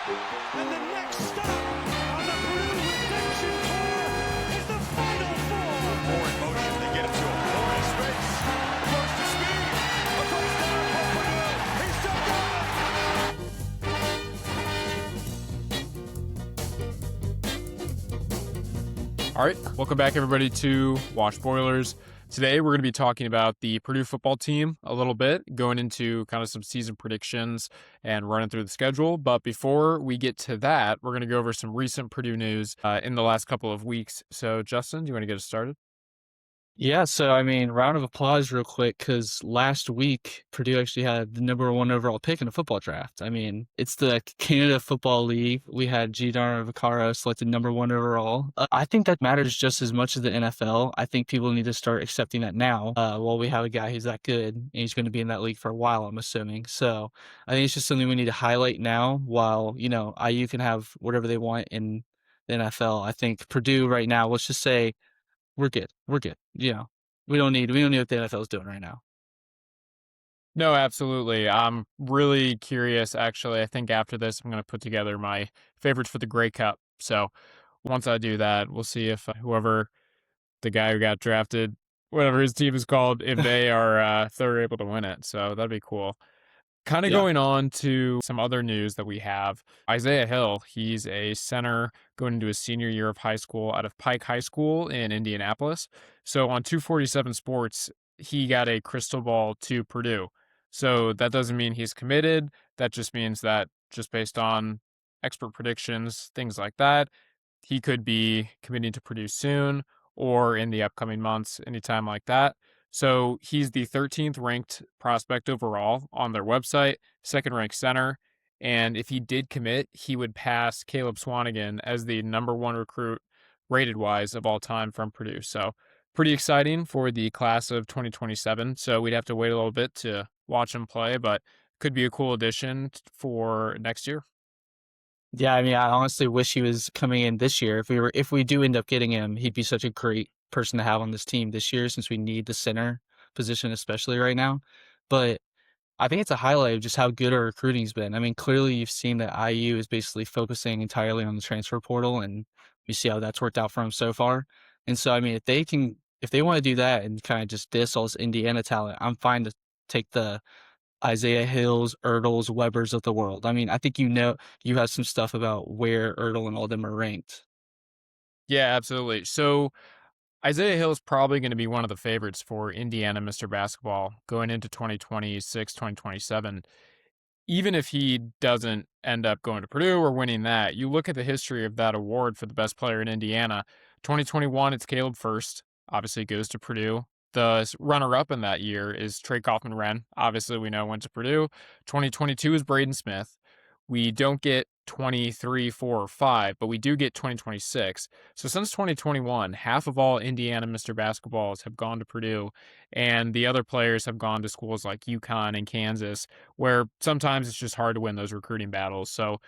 And the next stop on the Purdue Redemption Tour is the Final Four. More in motion, they get it to him. More in space, close to speed. A touchdown for Purdue. He's still going. All right, welcome back everybody to Wash Boilers. Today we're going to be talking about the Purdue football team a little bit, going into kind of some season predictions and running through the schedule. But before we get to that, we're going to go over some recent Purdue news in the last couple of weeks. So Justin, do you want to get us started? Yeah, round of applause real quick, because last week Purdue actually had the number 1 overall pick in the football draft. It's the Canada Football League. We had Giordano Vaccaro selected number 1 overall. I think that matters just as much as the NFL. I think people need to start accepting that now. While we have a guy who's that good, and he's going to be in that league for a while, I'm assuming. So I think it's just something we need to highlight now, while IU can have whatever they want in the NFL. I think Purdue right now, let's just say, we're good. We don't need what the NFL is doing right now. No, absolutely. I'm really curious, actually. I think after this, I'm going to put together my favorites for the Grey Cup. So once I do that, we'll see if whoever the guy who got drafted, whatever his team is called, if they're able to win it. So that'd be cool. Kind of going on to some other news that we have. Isaiah Hill, he's a center going into his senior year of high school out of Pike High School in Indianapolis. So on 247 Sports, he got a crystal ball to Purdue. So that doesn't mean he's committed. That just means that just based on expert predictions, things like that, he could be committing to Purdue soon or in the upcoming months, anytime like that. So he's the 13th ranked prospect overall on their website, 2nd ranked center. And if he did commit, he would pass Caleb Swanigan as the number 1 recruit rated wise of all time from Purdue. So pretty exciting for the class of 2027. So we'd have to wait a little bit to watch him play, but could be a cool addition for next year. Yeah, I honestly wish he was coming in this year. If we do end up getting him, he'd be such a great person to have on this team this year, since we need the center position, especially right now. But I think it's a highlight of just how good our recruiting's been. Clearly you've seen that IU is basically focusing entirely on the transfer portal, and you see how that's worked out for them so far. And so, if they want to do that and kind of just diss all this Indiana talent, I'm fine to take the Isaiah Hills, Ertles, Webbers of the world. I think you have some stuff about where Ertl and all them are ranked. Yeah, absolutely. So Isaiah Hill is probably going to be one of the favorites for Indiana Mr. Basketball going into 2026, 2027. Even if he doesn't end up going to Purdue or winning that, you look at the history of that award for the best player in Indiana. 2021, it's Caleb First, obviously goes to Purdue. The runner-up in that year is Trey Kaufman-Renn. Obviously, we know went to Purdue. 2022 is Braden Smith. We don't get 23, 4, or 5, but we do get 2026. So since 2021, half of all Indiana Mr. Basketballs have gone to Purdue, and the other players have gone to schools like UConn and Kansas, where sometimes it's just hard to win those recruiting battles. So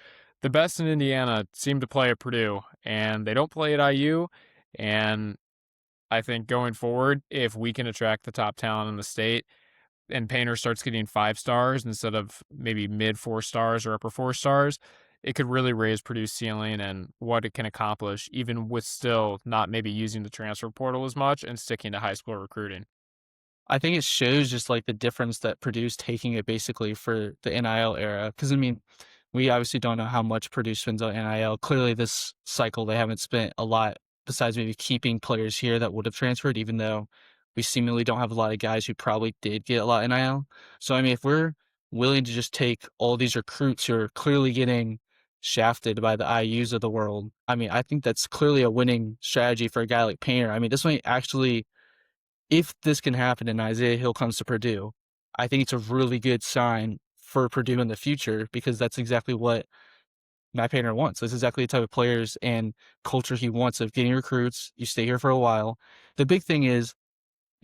the best in Indiana seem to play at Purdue, and they don't play at IU. And I think going forward, if we can attract the top talent in the state, and Painter starts getting 5 stars instead of maybe mid 4 stars or upper 4 stars, it could really raise Purdue's ceiling and what it can accomplish, even with still not maybe using the transfer portal as much and sticking to high school recruiting. I think it shows just like the difference that Purdue's taking it basically for the NIL era. Because we obviously don't know how much Purdue spends on NIL. Clearly this cycle they haven't spent a lot, besides maybe keeping players here that would have transferred, even though we seemingly don't have a lot of guys who probably did get a lot of NIL. So, if we're willing to just take all these recruits who are clearly getting shafted by the IUs of the world, I think that's clearly a winning strategy for a guy like Painter. This might actually, if this can happen and Isaiah Hill comes to Purdue, I think it's a really good sign for Purdue in the future, because that's exactly what Matt Painter wants. That's exactly the type of players and culture he wants, of getting recruits. You stay here for a while. The big thing is,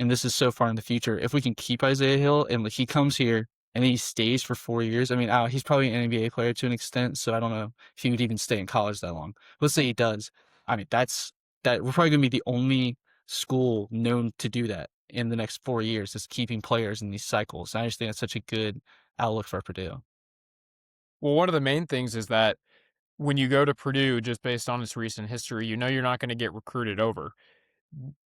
and this is so far in the future, if we can keep Isaiah Hill and he comes here and he stays for 4 years, he's probably an NBA player to an extent, so I don't know if he would even stay in college that long. Let's say he does. We're probably going to be the only school known to do that in the next 4 years, is keeping players in these cycles. And I just think that's such a good outlook for Purdue. Well, one of the main things is that when you go to Purdue, just based on its recent history, you know you're not going to get recruited over.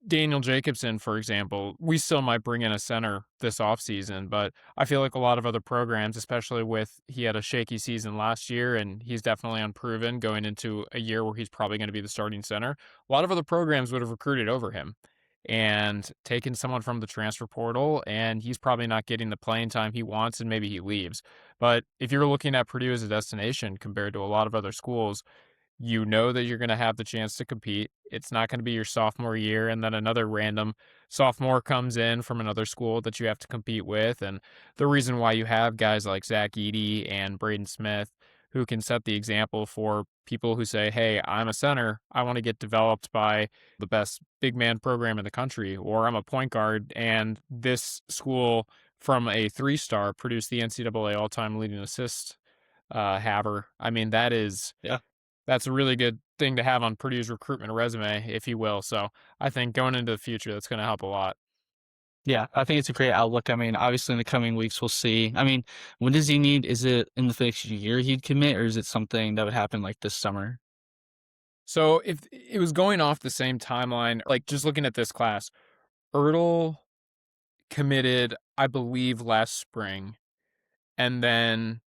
Daniel Jacobson, for example, we still might bring in a center this offseason, but I feel like a lot of other programs, especially with he had a shaky season last year and he's definitely unproven going into a year where he's probably going to be the starting center. A lot of other programs would have recruited over him and taken someone from the transfer portal, and he's probably not getting the playing time he wants, and maybe he leaves. But if you're looking at Purdue as a destination compared to a lot of other schools, you know that you're going to have the chance to compete. It's not going to be your sophomore year, and then another random sophomore comes in from another school that you have to compete with. And the reason why you have guys like Zach Edey and Braden Smith who can set the example for people who say, hey, I'm a center. I want to get developed by the best big man program in the country, or I'm a point guard, and this school from a 3-star produced the NCAA all-time leading assist haver. I mean, Yeah. that's a really good thing to have on Purdue's recruitment resume, if you will. So I think going into the future, that's going to help a lot. Yeah, I think it's a great outlook. I mean, obviously in the coming weeks, we'll see. I mean, when does he need? Is it in the next year he'd commit, or is it something that would happen like this summer? So if it was going off the same timeline, like just looking at this class, Ertl committed, I believe, last spring, and then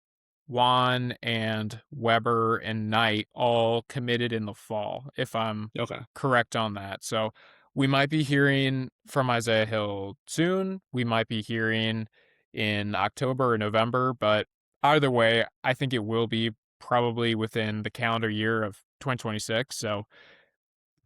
Juan and Weber and Knight all committed in the fall, if I'm Okay. correct on that. So we might be hearing from Isaiah Hill soon. We might be hearing in October or November, but either way, I think it will be probably within the calendar year of 2026. So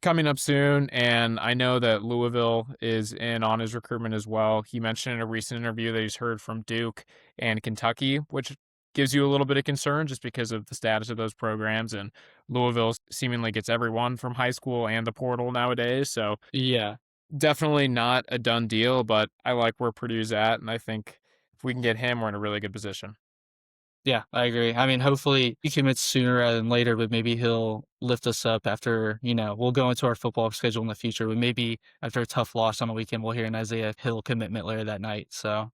coming up soon, and I know that Louisville is in on his recruitment as well. He mentioned in a recent interview that he's heard from Duke and Kentucky, which gives you a little bit of concern just because of the status of those programs. And Louisville seemingly gets everyone from high school and the portal nowadays. So Yeah. definitely not a done deal, but I like where Purdue's at, and I think if we can get him, we're in a really good position. Yeah, I agree. I mean, hopefully he commits sooner rather than later, but maybe he'll lift us up after, we'll go into our football schedule in the future, but maybe after a tough loss on the weekend, we'll hear an Isaiah Hill commitment later that night. So,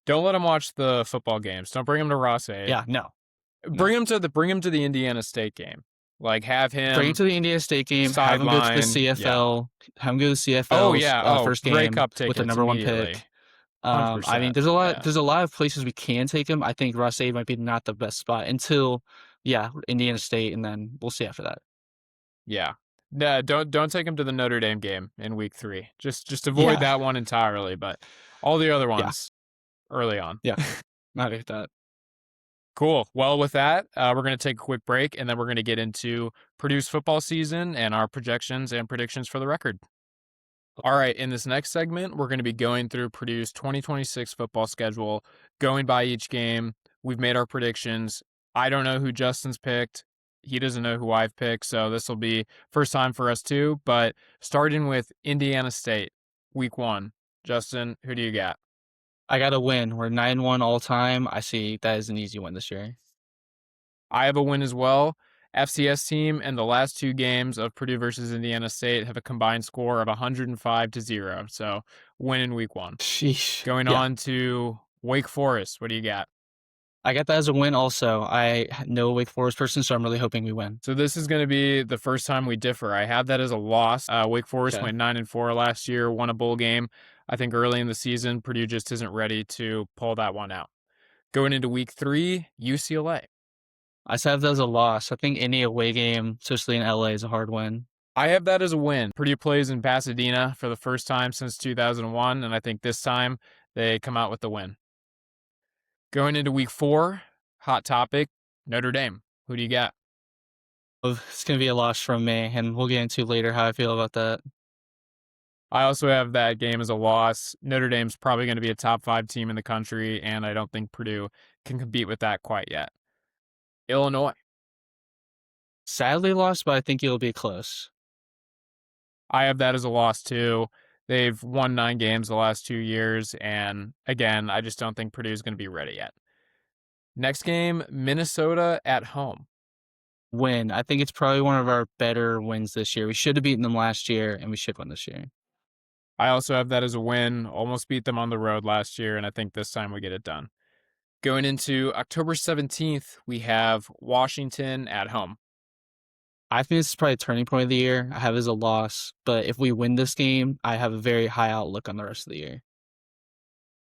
Don't let him watch the football games. Don't bring him to Ross 8. yeah, no. Bring him to the Indiana State game. Like have him Bring it to the Indiana State game, have him go to the sideline. Yeah. CFL, have him go to the CFL's Oh yeah. first Grey game Cup with the tickets number one immediately. pick. 100%. I mean, Yeah. there's a lot of places we can take him. I think Ross 8 might be not the best spot until, Indiana State, and then we'll see after that. Yeah. No, don't take him to the Notre Dame game in week 3. Just avoid that one entirely, but all the other ones early on. Yeah. I get that. Cool. Well, with that, we're going to take a quick break, and then we're going to get into Purdue's football season and our projections and predictions for the record. All right, in this next segment, we're going to be going through Purdue's 2026 football schedule, going by each game. We've made our predictions. I don't know who Justin's picked. He doesn't know who I've picked, so this will be first time for us too. But starting with Indiana State, week 1. Justin, who do you got? I got a win. We're 9-1 all time. I see that is an easy win this year. I have a win as well. FCS team and the last 2 games of Purdue versus Indiana State have a combined score of 105-0. So win in week 1. Sheesh. Going on to Wake Forest. What do you got? I got that as a win also. I know a Wake Forest person, so I'm really hoping we win. So this is going to be the first time we differ. I have that as a loss. Wake Forest went 9-4 last year, won a bowl game. I think early in the season, Purdue just isn't ready to pull that one out. Going into week 3, UCLA. I have that as a loss. I think any away game, especially in LA, is a hard win. I have that as a win. Purdue plays in Pasadena for the first time since 2001, and I think this time they come out with the win. Going into week 4, hot topic, Notre Dame. Who do you got? It's going to be a loss from me, and we'll get into later how I feel about that. I also have that game as a loss. Notre Dame's probably going to be a top 5 team in the country, and I don't think Purdue can compete with that quite yet. Illinois. Sadly lost, but I think it'll be close. I have that as a loss too. They've won 9 games the last 2 years, and again, I just don't think Purdue is going to be ready yet. Next game, Minnesota at home. Win. I think it's probably one of our better wins this year. We should have beaten them last year, and we should win this year. I also have that as a win. Almost beat them on the road last year, and I think this time we get it done. Going into October 17th, we have Washington at home. I think this is probably a turning point of the year. I have it as a loss, but if we win this game, I have a very high outlook on the rest of the year.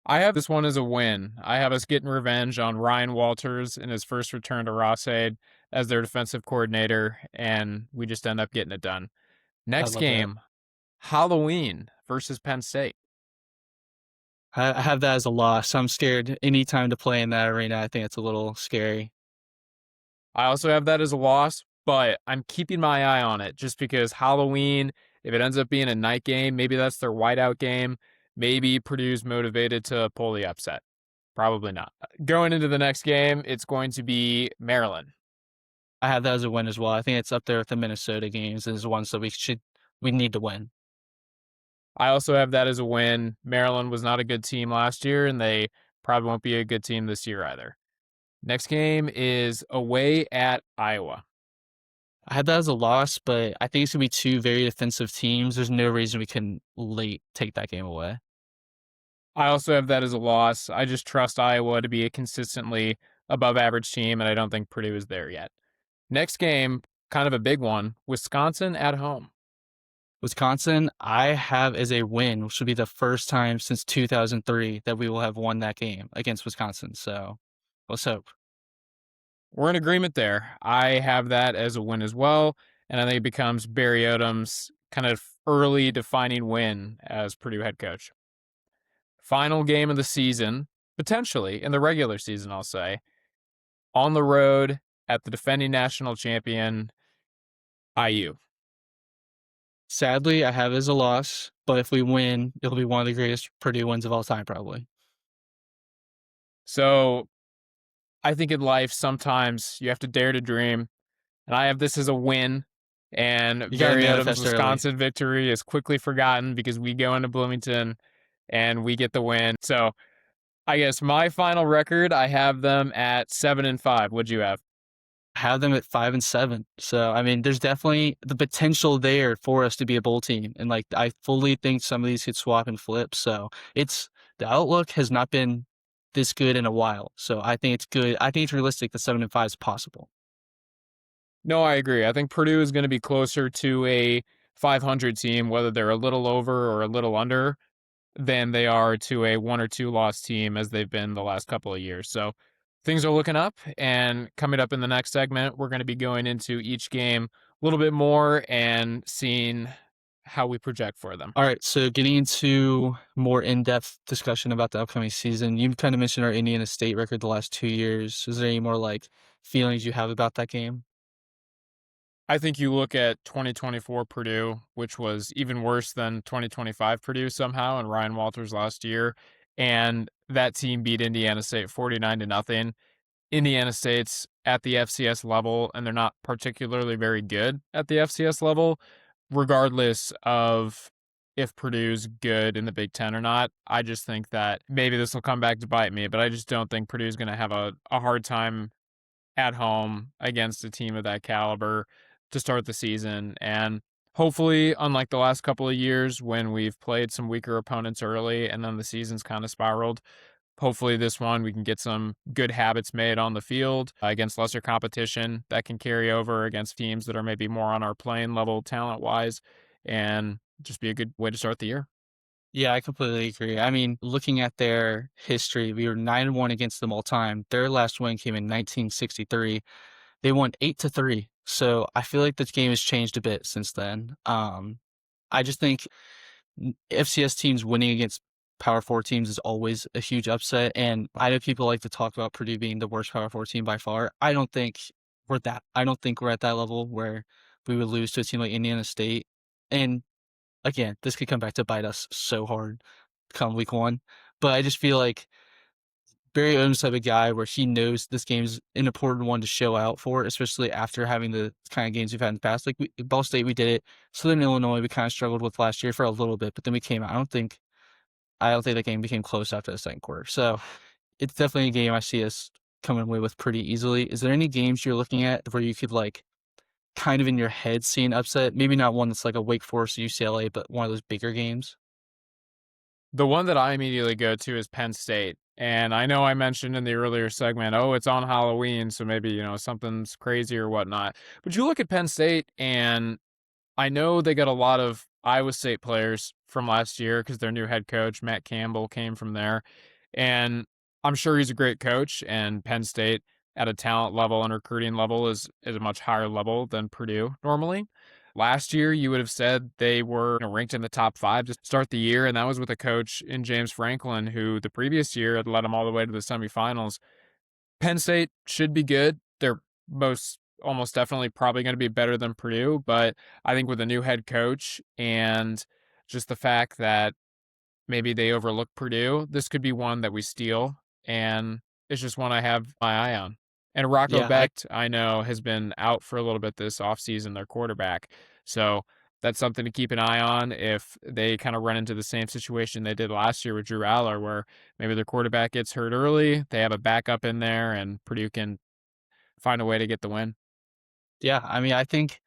I have this one as a win. I have us getting revenge on Ryan Walters in his first return to Rossade as their defensive coordinator, and we just end up getting it done. I Next love that. game, Halloween versus Penn State. I have that as a loss. I'm scared anytime to play in that arena. I think it's a little scary. I also have that as a loss, but I'm keeping my eye on it just because Halloween, if it ends up being a night game, maybe that's their whiteout game. Maybe Purdue's motivated to pull the upset. Probably not. Going into the next game, it's going to be Maryland. I have that as a win as well. I think it's up there with the Minnesota games as ones that we need to win. I also have that as a win. Maryland was not a good team last year, and they probably won't be a good team this year either. Next game is away at Iowa. I had that as a loss, but I think it's gonna be two very defensive teams. There's no reason we can late take that game away. I also have that as a loss. I just trust Iowa to be a consistently above average team, and I don't think Purdue is there yet. Next game, kind of a big one, Wisconsin at home. Wisconsin, I have as a win, which would be the first time since 2003 that we will have won that game against Wisconsin. So let's hope. We're in agreement there. I have that as a win as well, and I think it becomes Barry Odom's kind of early defining win as Purdue head coach. Final game of the season, potentially in the regular season, I'll say, on the road at the defending national champion, IU. Sadly, I have it as a loss, but if we win, it'll be one of the greatest Purdue wins of all time, probably. So I think in life, sometimes you have to dare to dream, and I have this as a win. And You gotta Barry Odom's manifest early. Wisconsin victory is quickly forgotten because we go into Bloomington and we get the win. So I guess my final record, I have them at 7-5. What'd you have? Have them at 5-7. So I mean, there's definitely the potential there for us to be a bowl team, and like I fully think some of these could swap and flip. So it's the outlook has not been this good in a while. So I think it's good. I think it's realistic that 7-5 is possible. No, I agree. I think Purdue is going to be closer to a 500 team, whether they're a little over or a little under, than they are to a 1 or 2 loss team as they've been the last couple of years. So things are looking up, and coming up in the next segment, we're going to be going into each game a little bit more and seeing how we project for them. All right, so getting into more in-depth discussion about the upcoming season, you kind of mentioned our Indiana State record the last 2 years. Is there any more like feelings you have about that game? I think you look at 2024 Purdue, which was even worse than 2025 Purdue somehow, and Ryan Walters last year, and that team beat Indiana State 49-0. Indiana State's at the FCS level, and they're not particularly very good at the FCS level, regardless of if Purdue's good in the Big Ten or not. I just think that maybe this will come back to bite me, but I just don't think Purdue's going to have a hard time at home against a team of that caliber to start the season. And hopefully, unlike the last couple of years when we've played some weaker opponents early and then the season's kind of spiraled, hopefully this one we can get some good habits made on the field against lesser competition that can carry over against teams that are maybe more on our playing level talent-wise, and just be a good way to start the year. Yeah, I completely agree. I mean, looking at their history, we were 9-1 against them all time. Their last win came in 1963. They won 8-3. So I feel like this game has changed a bit since then. I just think FCS teams winning against Power 4 teams is always a huge upset. And I know people like to talk about Purdue being the worst Power 4 team by far. I don't think we're at that level where we would lose to a team like Indiana State. And again, this could come back to bite us so hard come week 1. But I just feel like Barry Odom's type of guy where he knows this game's an important one to show out for, especially after having the kind of games we've had in the past. Like Ball State, we did it. Southern Illinois, we kind of struggled with last year for a little bit, but then we came out. I don't think that game became close after the second quarter. So it's definitely a game I see us coming away with pretty easily. Is there any games you're looking at where you could like kind of in your head see an upset? Maybe not one that's like a Wake Forest, UCLA, but one of those bigger games. The one that I immediately go to is Penn State. And I know I mentioned in the earlier segment, oh, it's on Halloween, so maybe, something's crazy or whatnot. But you look at Penn State, and I know they got a lot of Iowa State players from last year because their new head coach, Matt Campbell, came from there. And I'm sure he's a great coach, and Penn State at a talent level and recruiting level is a much higher level than Purdue normally. Last year, you would have said they were ranked in the top 5 to start the year, and that was with a coach in James Franklin, who the previous year had led them all the way to the semifinals. Penn State should be good. They're almost definitely probably going to be better than Purdue, but I think with a new head coach and just the fact that maybe they overlook Purdue, this could be one that we steal, and it's just one I have my eye on. And Rocco Yeah, I Becht, I know, has been out for a little bit this offseason, their quarterback. So that's something to keep an eye on if they kind of run into the same situation they did last year with Drew Aller, where maybe their quarterback gets hurt early, they have a backup in there, and Purdue can find a way to get the win. yeah, I mean, I think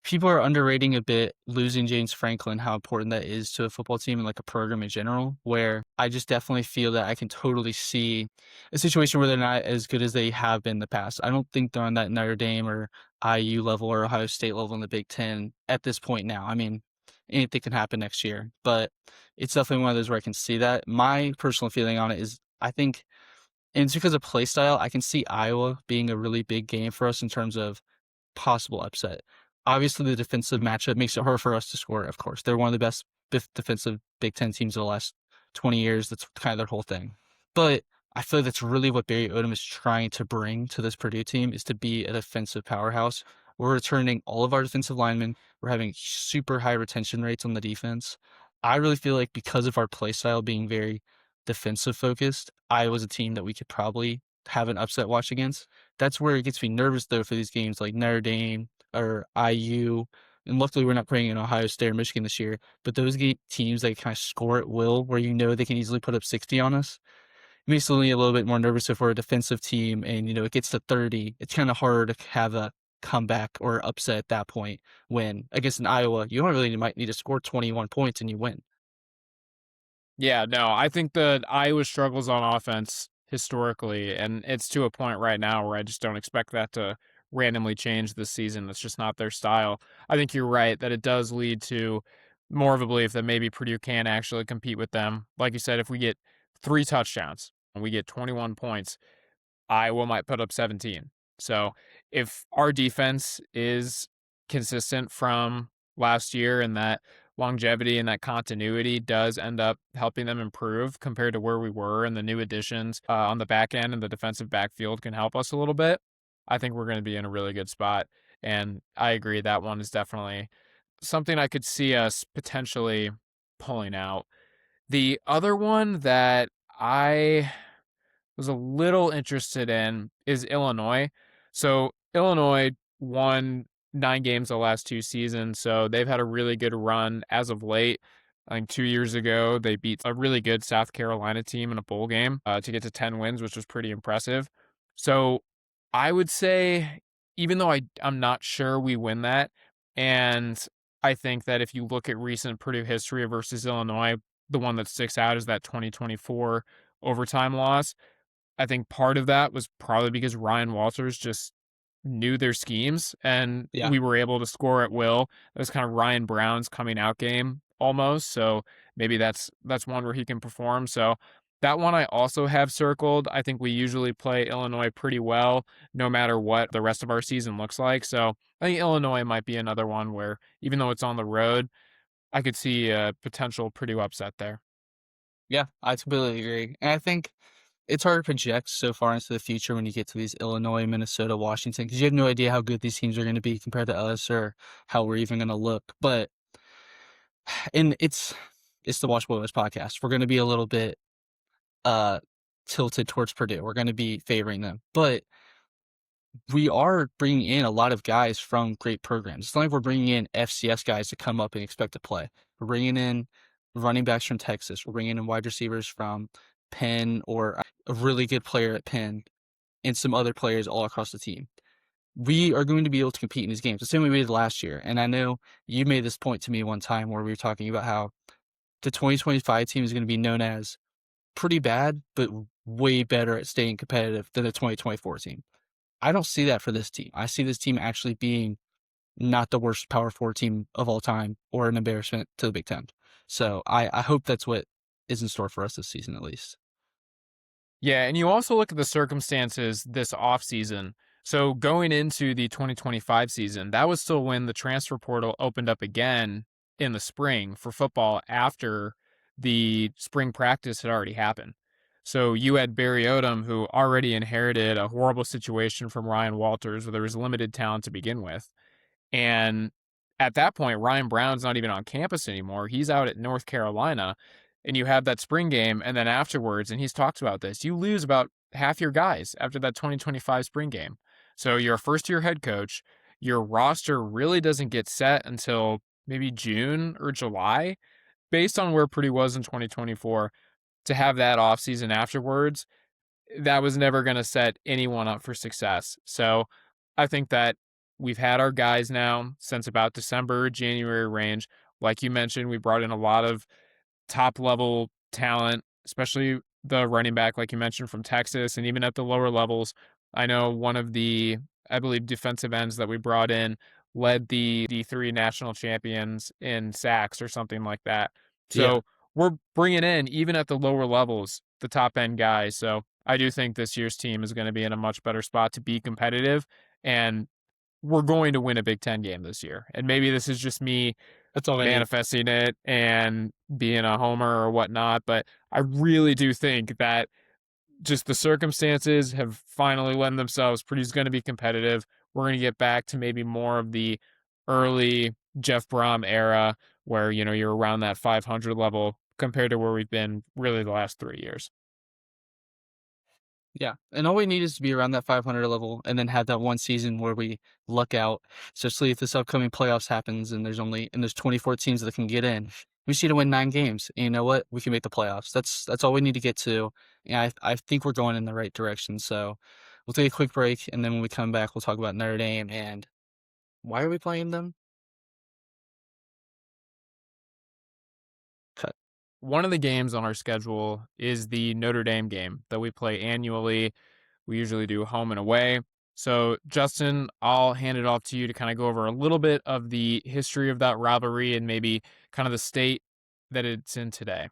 people are underrating a bit losing James Franklin, how important that is to a football team and like a program in general, where I just definitely feel that I can totally see a situation where they're not as good as they have been in the past. I don't think they're on that Notre Dame or IU level or Ohio State level in the Big Ten at this point now. I mean, anything can happen next year, but it's definitely one of those where I can see that. My personal feeling on it is I think, and it's because of play style, I can see Iowa being a really big game for us in terms of possible upset. Obviously, the defensive matchup makes it hard for us to score, of course. They're one of the best defensive Big Ten teams of the last 20 years. That's kind of their whole thing. But I feel like that's really what Barry Odom is trying to bring to this Purdue team is to be a defensive powerhouse. We're returning all of our defensive linemen. We're having super high retention rates on the defense. I really feel like because of our play style being very defensive focused, Iowa's a team that we could probably have an upset watch against. That's where it gets me nervous, though, for these games like Notre Dame or IU. And luckily, we're not playing in Ohio State or Michigan this year. But those teams that kind of score at will, where they can easily put up 60 on us, it makes me a little bit more nervous if we're a defensive team and, it gets to 30. It's kind of hard to have a comeback or upset at that point when, against in Iowa, you don't really might need to score 21 points and you win. Yeah, no, I think that Iowa struggles on offense historically, and it's to a point right now where I just don't expect that to randomly change this season. That's just not their style. I think you're right that it does lead to more of a belief that maybe Purdue can actually compete with them. Like you said, if we get 3 touchdowns and we get 21 points, Iowa might put up 17. So if our defense is consistent from last year and that longevity and that continuity does end up helping them improve compared to where we were, and the new additions on the back end and the defensive backfield can help us a little bit, I think we're going to be in a really good spot. And I agree that one is definitely something I could see us potentially pulling out. The other one that I was a little interested in is Illinois. So Illinois won 9 games the last 2 seasons, so they've had a really good run as of late. I think 2 years ago, they beat a really good South Carolina team in a bowl game to get to 10 wins, which was pretty impressive. So I would say, even though I'm not sure we win that, and I think that if you look at recent Purdue history versus Illinois, the one that sticks out is that 2024 overtime loss. I think part of that was probably because Ryan Walters just knew their schemes and Yeah. we were able to score at will. It was kind of Ryan Brown's coming out game almost. So maybe that's one where he can perform. So that one I also have circled. I think we usually play Illinois pretty well no matter what the rest of our season looks like. So I think Illinois might be another one where, even though it's on the road, I could see a potential Purdue upset there. Yeah, I completely agree. And I think it's hard to project so far into the future when you get to these Illinois, Minnesota, Washington, because you have no idea how good these teams are going to be compared to us or how we're even going to look. But, and it's the Watch Boys podcast. We're going to be a little bit tilted towards Purdue. We're going to be favoring them. But we are bringing in a lot of guys from great programs. It's not like we're bringing in FCS guys to come up and expect to play. We're bringing in running backs from Texas. We're bringing in wide receivers from Penn or a really good player at Penn and some other players all across the team. We are going to be able to compete in these games the same way we did last year. And I know you made this point to me one time where we were talking about how the 2025 team is going to be known as pretty bad, but way better at staying competitive than the 2024 team. I don't see that for this team. I see this team actually being not the worst Power 4 team of all time or an embarrassment to the Big Ten. So I hope that's what is in store for us this season, at least. Yeah, and you also look at the circumstances this offseason. So going into the 2025 season, that was still when the transfer portal opened up again in the spring for football after the spring practice had already happened. So you had Barry Odom, who already inherited a horrible situation from Ryan Walters, where there was limited talent to begin with. And at that point, Ryan Brown's not even on campus anymore. He's out at North Carolina. And you have that spring game. And then afterwards, and he's talked about this, you lose about half your guys after that 2025 spring game. So you're a first year head coach. Your roster really doesn't get set until maybe June or July, based on where Purdue was in 2024. To have that offseason afterwards, that was never going to set anyone up for success. So I think that we've had our guys now since about December, January range. Like you mentioned, we brought in a lot of top level talent, especially the running back, like you mentioned, from Texas, and even at the lower levels. I know one of the, I believe, defensive ends that we brought in led the D3 national champions in sacks or something like that. Yeah. So we're bringing in, even at the lower levels, the top end guys. So I do think this year's team is going to be in a much better spot to be competitive, and we're going to win a Big Ten game this year. And maybe this is just me That's all I need. manifesting it and being a homer or whatnot, but I really do think that just the circumstances have finally lent themselves. Purdue's going to be competitive. We're going to get back to maybe more of the early Jeff Brom era where, you're around that 500 level compared to where we've been really the last 3 years. Yeah, and all we need is to be around that 500 level and then have that one season where we luck out, especially if this upcoming playoffs happens and there's 24 teams that can get in. We just need to win 9 games. And you know what? We can make the playoffs. That's all we need to get to. And I think we're going in the right direction. So we'll take a quick break, and then when we come back, we'll talk about Notre Dame and why are we playing them? Cut. One of the games on our schedule is the Notre Dame game that we play annually. We usually do home and away. So, Justin, I'll hand it off to you to kind of go over a little bit of the history of that rivalry and maybe kind of the state that it's in today.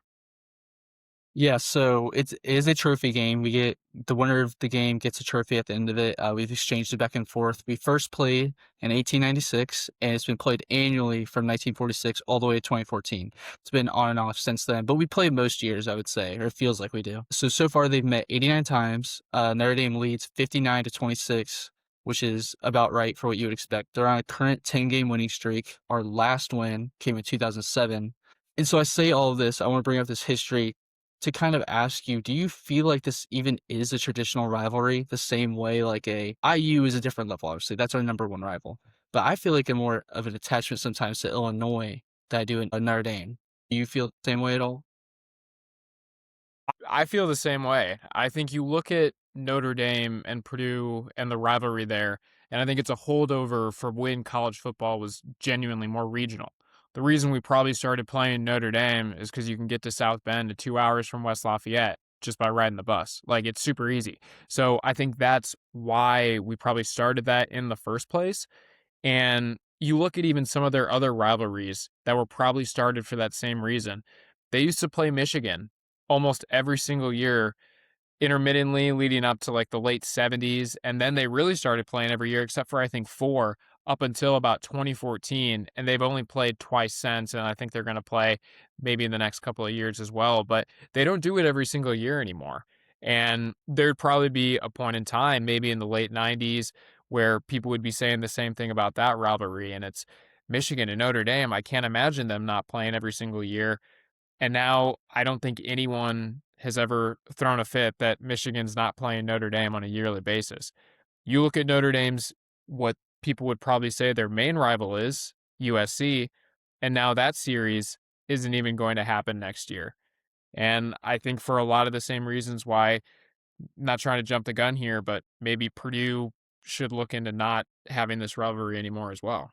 Yeah, so it is a trophy game. We get the winner of the game gets a trophy at the end of it. We've exchanged it back and forth. We first played in 1896, and it's been played annually from 1946 all the way to 2014. It's been on and off since then, but we play most years, I would say, or it feels like we do. So far they've met 89 times. Notre Dame leads 59-26, which is about right for what you would expect. They're on a current 10-game winning streak. Our last win came in 2007. And so I say all of this, I want to bring up this history to kind of ask you, do you feel like this even is a traditional rivalry the same way like a IU is a different level, obviously. That's our number one rival. But I feel like a more of an attachment sometimes to Illinois than I do in Notre Dame. Do you feel the same way at all? I feel the same way. I think you look at Notre Dame and Purdue and the rivalry there, and I think it's a holdover from when college football was genuinely more regional. The reason we probably started playing Notre Dame is because you can get to South Bend to 2 hours from West Lafayette just by riding the bus. Like, it's super easy. So I think that's why we probably started that in the first place. And you look at even some of their other rivalries that were probably started for that same reason. They used to play Michigan almost every single year, intermittently leading up to like the late 70s. And then they really started playing every year, except for I think 4 up until about 2014. And they've only played twice since. And I think they're going to play maybe in the next couple of years as well. But they don't do it every single year anymore. And there'd probably be a point in time, maybe in the late 90s, where people would be saying the same thing about that rivalry. And it's Michigan and Notre Dame. I can't imagine them not playing every single year. And now I don't think anyone has ever thrown a fit that Michigan's not playing Notre Dame on a yearly basis. You look at Notre Dame's, what people would probably say their main rival is, USC, and now that series isn't even going to happen next year. And I think for a lot of the same reasons why, not trying to jump the gun here, but maybe Purdue should look into not having this rivalry anymore as well.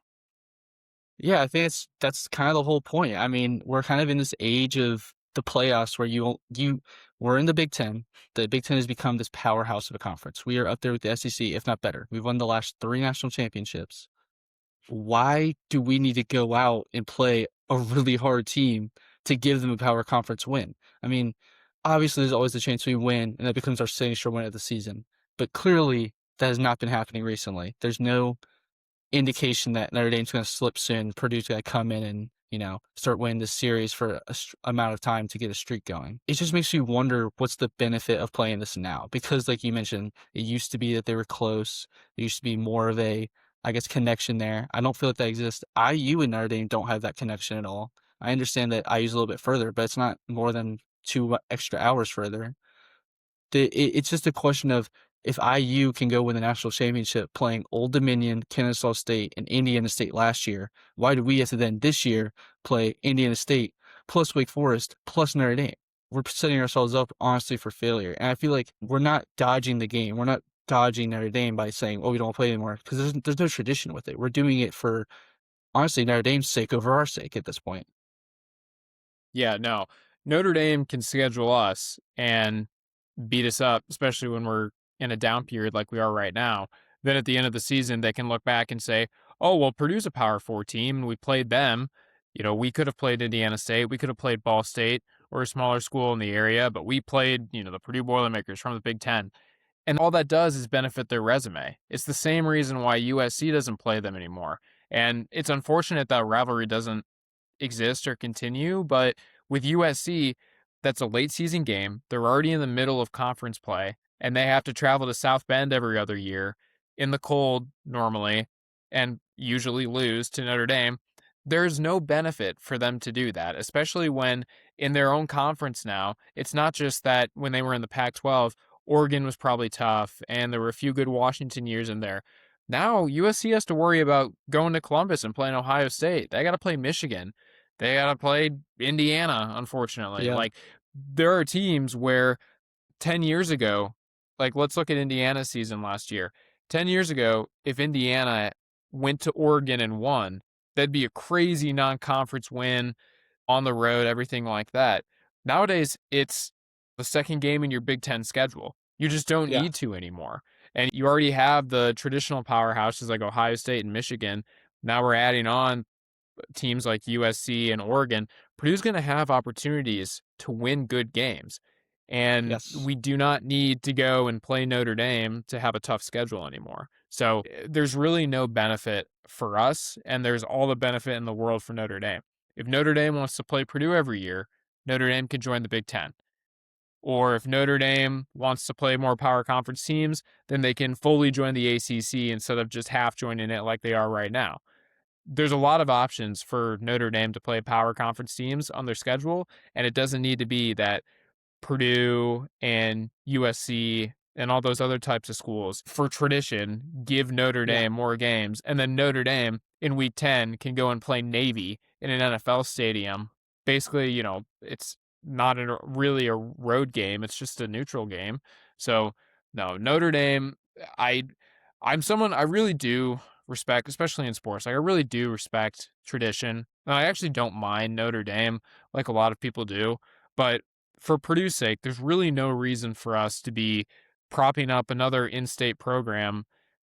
Yeah, I think that's kind of the whole point. I mean, we're kind of in this age of the playoffs where you were in the Big Ten. The Big Ten has become this powerhouse of a conference. We are up there with the SEC, if not better. We've won the last 3 national championships. Why do we need to go out and play a really hard team to give them a power conference win? I mean, obviously there's always the chance we win and that becomes our signature win of the season. But clearly that has not been happening recently. There's no indication that Notre Dame's going to slip soon. Purdue's going to come in and, start winning this series for a amount of time to get a streak going. It just makes you wonder what's the benefit of playing this now? Because like you mentioned, it used to be that they were close. There used to be more of a, I guess, connection there. I don't feel like that exists. IU and Notre Dame don't have that connection at all. I understand that IU's a little bit further, but it's not more than 2 extra hours further. It's just a question of if IU can go win the national championship playing Old Dominion, Kennesaw State, and Indiana State last year, why do we have to then this year play Indiana State plus Wake Forest plus Notre Dame? We're setting ourselves up, honestly, for failure. And I feel like we're not dodging the game. We're not dodging Notre Dame by saying, oh, we don't play anymore, because there's no tradition with it. We're doing it for, honestly, Notre Dame's sake over our sake at this point. Yeah, no. Notre Dame can schedule us and beat us up, especially when we're in a down period like we are right now. Then at the end of the season, they can look back and say, oh, well, Purdue's a Power 4 team, and we played them. We could have played Indiana State. We could have played Ball State or a smaller school in the area, but we played, the Purdue Boilermakers from the Big Ten. And all that does is benefit their resume. It's the same reason why USC doesn't play them anymore. And it's unfortunate that rivalry doesn't exist or continue, but with USC, that's a late season game. They're already in the middle of conference play, and they have to travel to South Bend every other year in the cold normally and usually lose to Notre Dame. There's no benefit for them to do that, especially when in their own conference now, it's not just that when they were in the Pac-12, Oregon was probably tough, and there were a few good Washington years in there. Now, USC has to worry about going to Columbus and playing Ohio State. They got to play Michigan. They got to play Indiana, unfortunately. Yeah. Like, there are teams where 10 years ago, like, let's look at Indiana's season last year. 10 years ago, if Indiana went to Oregon and won, that'd be a crazy non-conference win on the road, everything like that. Nowadays, it's the second game in your Big Ten schedule. You just don't need to anymore. And you already have the traditional powerhouses like Ohio State and Michigan. Now we're adding on teams like USC and Oregon. Purdue's going to have opportunities to win good games. And we do not need to go and play Notre Dame to have a tough schedule anymore. So there's really no benefit for us, and there's all the benefit in the world for Notre Dame. If Notre Dame wants to play Purdue every year, Notre Dame can join the Big Ten. Or if Notre Dame wants to play more power conference teams, then they can fully join the ACC instead of just half joining it like they are right now. There's a lot of options for Notre Dame to play power conference teams on their schedule, and it doesn't need to be that Purdue and USC and all those other types of schools, for tradition, give Notre Dame more games, and then Notre Dame in Week 10 can go and play Navy in an NFL stadium. Basically, it's not really a road game. It's just a neutral game. So, no, Notre Dame, I'm someone I really do respect, especially in sports. Like, I really do respect tradition. And I actually don't mind Notre Dame like a lot of people do. But for Purdue's sake, there's really no reason for us to be propping up another in-state program,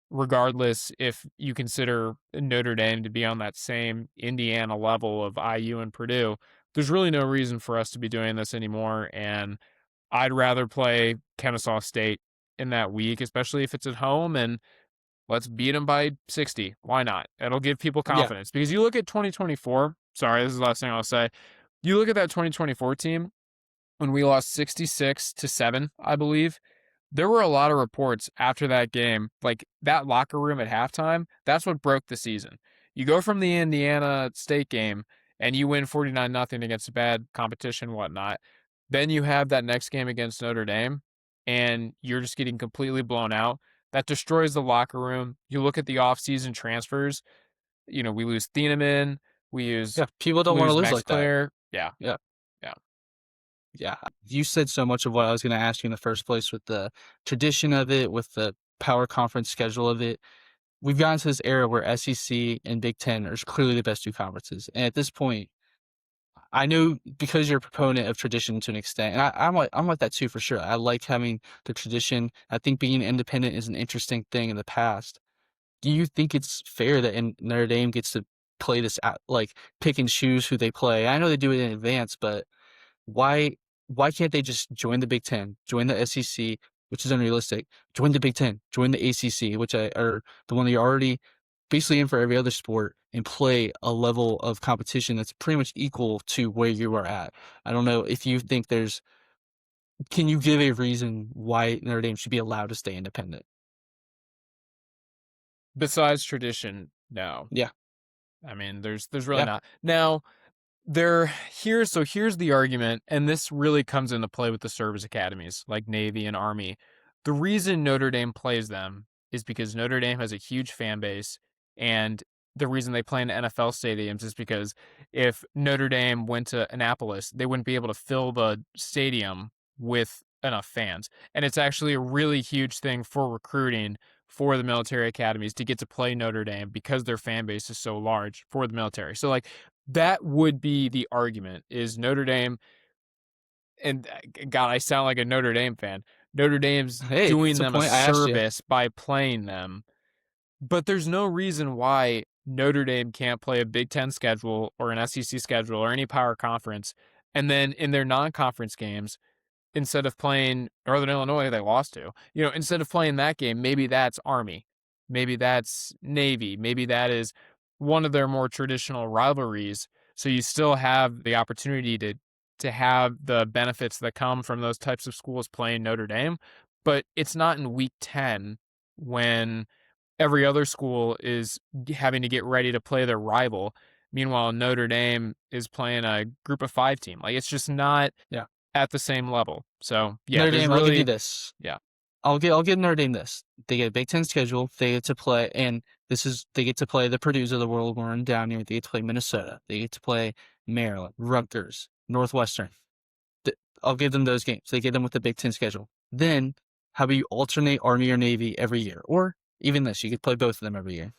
regardless if you consider Notre Dame to be on that same Indiana level of IU and Purdue. There's really no reason for us to be doing this anymore, and I'd rather play Kennesaw State in that week, especially if it's at home, and let's beat them by 60. Why not? It'll give people confidence. Because you look at 2024, sorry, this is the last thing I'll say. You look at that 2024 team, when we lost 66-7, I believe, there were a lot of reports after that game, like that locker room at halftime, that's what broke the season. You go from the Indiana State game and you win 49-0 against a bad competition, whatnot. Then you have that next game against Notre Dame and you're just getting completely blown out. That destroys the locker room. You look at the offseason transfers, we lose Thieneman, people don't want to lose Max like Clare. that. Yeah. You said so much of what I was going to ask you in the first place with the tradition of it, with the power conference schedule of it. We've gotten to this era where SEC and Big Ten are clearly the best 2 conferences. And at this point, I know because you're a proponent of tradition to an extent, and I'm like that too for sure. I like having the tradition. I think being independent is an interesting thing in the past. Do you think it's fair that Notre Dame gets to play this out, like pick and choose who they play? I know they do it in advance, but why why can't they just join the Big Ten, join the SEC, which is unrealistic, join the Big Ten, join the ACC, which are the one that you're already basically in for every other sport, and play a level of competition that's pretty much equal to where you are at. I don't know if you think there's. Can you give a reason why Notre Dame should be allowed to stay independent? Besides tradition, no. Yeah, I mean, there's really yeah. not. Now, here's the argument, and this really comes into play with the service academies like Navy and Army. The reason Notre Dame plays them is because Notre Dame has a huge fan base, and the reason they play in NFL stadiums is because if Notre Dame went to Annapolis, they wouldn't be able to fill the stadium with enough fans. And it's actually a really huge thing for recruiting for the military academies to get to play Notre Dame because their fan base is so large for the military. So like that would be the argument is Notre Dame, and God, I sound like a Notre Dame fan. Notre Dame's Hey, doing that's a them a point. I asked you. service by playing them, but there's no reason why Notre Dame can't play a Big Ten schedule or an SEC schedule or any power conference, and then in their non-conference games, instead of playing Northern Illinois, they lost to, instead of playing that game, maybe that's Army, maybe that's Navy, maybe that is one of their more traditional rivalries. So you still have the opportunity to have the benefits that come from those types of schools playing Notre Dame, but it's not in week 10 when every other school is having to get ready to play their rival. Meanwhile, Notre Dame is playing a group of 5 team. Like it's just not Yeah. at the same level. So yeah, Notre there's Dame, I'll give you really this. yeah. I'll give Notre Dame this. They get a Big Ten schedule. They get to play, and they get to play the Purdue's of the world. We're in down here. They get to play Minnesota. They get to play Maryland, Rutgers, Northwestern. I'll give them those games. They get them with the Big Ten schedule. Then, how about you alternate Army or Navy every year, or even this, you could play both of them every year.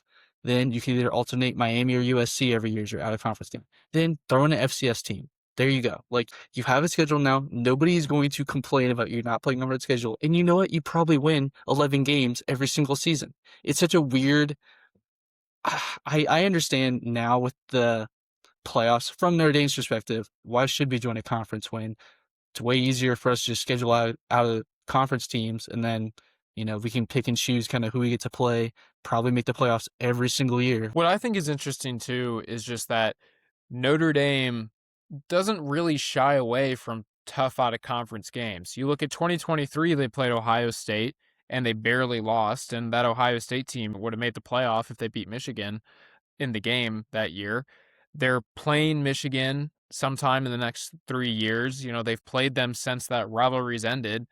Then you can either alternate Miami or USC every year as your out of conference game. Then throw in an FCS team. There you go. Like you have a schedule now. Nobody is going to complain about you not playing on that schedule. And you know what? You probably win 11 games every single season. It's such a weird. I understand now with the playoffs from Notre Dame's perspective. Why should we join a conference when it's way easier for us to just schedule out of conference teams, and then we can pick and choose kind of who we get to play. Probably make the playoffs every single year. What I think is interesting too is just that Notre Dame doesn't really shy away from tough out of conference games. You look at 2023, they played Ohio State and they barely lost, and that Ohio State team would have made the playoff if they beat Michigan in the game that year. They're playing Michigan sometime in the next 3 years. They've played them since that rivalry's ended.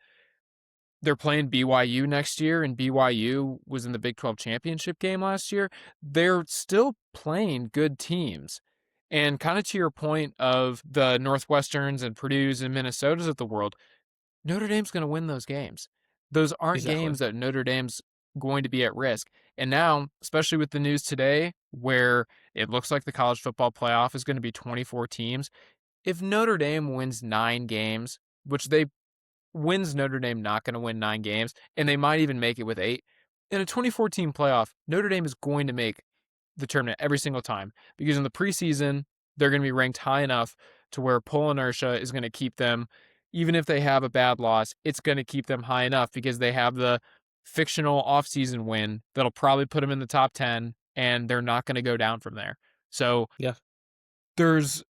They're playing BYU next year, and BYU was in the Big 12 championship game last year. They're still playing good teams. And kind of to your point of the Northwesterns and Purdue's and Minnesotas of the world, Notre Dame's going to win those games. Those aren't Exactly. games that Notre Dame's going to be at risk. And now, especially with the news today, where it looks like the college football playoff is going to be 24 teams, if Notre Dame wins 9 games, which they wins Notre Dame not going to win 9 games, and they might even make it with 8. In a 2014 playoff, Notre Dame is going to make the tournament every single time because in the preseason, they're going to be ranked high enough to where poll inertia is going to keep them, even if they have a bad loss, it's going to keep them high enough because they have the fictional offseason win that'll probably put them in the top 10, and they're not going to go down from there. So Yeah. there's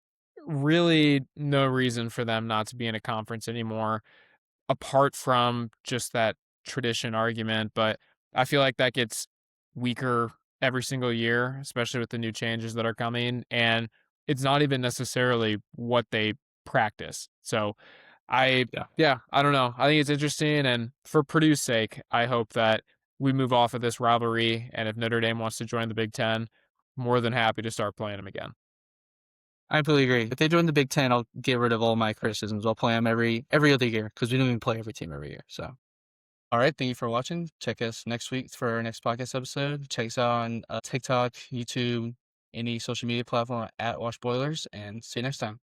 really no reason for them not to be in a conference anymore, apart from just that tradition argument. But I feel like that gets weaker every single year, especially with the new changes that are coming. And it's not even necessarily what they practice. So I don't know. I think it's interesting. And for Purdue's sake, I hope that we move off of this rivalry. And if Notre Dame wants to join the Big Ten, more than happy to start playing them again. I completely agree. If they join the Big Ten, I'll get rid of all my criticisms. I'll play them every other year because we don't even play every team every year. So, all right. Thank you for watching. Check us next week for our next podcast episode. Check us out on TikTok, YouTube, any social media platform at Wash Boilers, and see you next time.